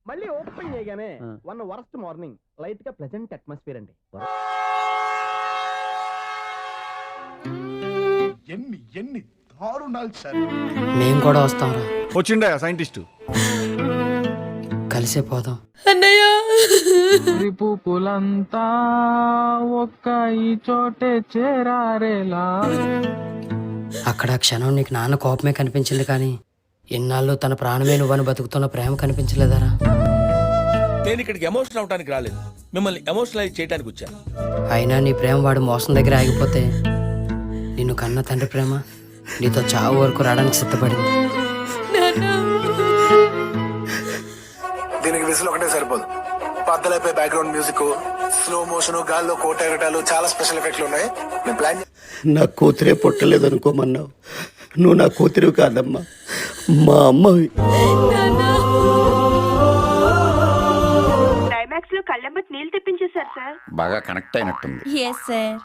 మళ్ళీ ఓపెన్ చేయగానే one worst morning light గా ప్లెజెంట్ అట్మాస్ఫియర్ అండి. ఎన్ని ఎన్ని దారుణాలు సార్. మేము కూడా వస్తాంరా. వచ్చిండా సైంటిస్ట్. కలిసే పోదాం. అన్నయ్య పులంతా ఒక్క ఈ చోటే చేరారేలా. అక్కడ ఆ క్షణం నీకు నాన్న కోపమే కనిపించింది కానీ ఇన్నాళ్ళు తన ప్రాణమే నువ్వని బతుకుతున్న ప్రేమ కనిపించలేదారా? నేను ఇక్కడికి ఎమోషనల్ అవడానికి రాలేదు, మిమ్మల్ని ఎమోషనలైజ్ చేయడానికి వచ్చాను. అయినా నీ ప్రేమ వాడు మోసం దగ్గర ఆగిపోతే నిన్ను కన్న తండ్రి ప్రేమ నీతో చావు వరకు రావడానికి సిద్ధపడింది. దీనికి విసులు ఒకటే సరిపోదు. బద్దలైపోయి బ్యాక్గ్రౌండ్ మ్యూజిక్, స్లో మోషన్, గాల్లో కోట ఎగటాలు, చాలా స్పెషల్ ఎఫెక్ట్లు ఉన్నాయి. నేను ప్లాన్ నా కూతురే పుట్టలేదు అనుకోమన్నావు. నువ్వు నా కూతురు కాదమ్మా, మా అమ్మవి. క్లైమాక్స్ లో కళ్ళెంబట్ నీళ్ళు తెప్పించేశారు సార్. బాగా కనెక్ట్ అయినట్టుంది. Yes sir.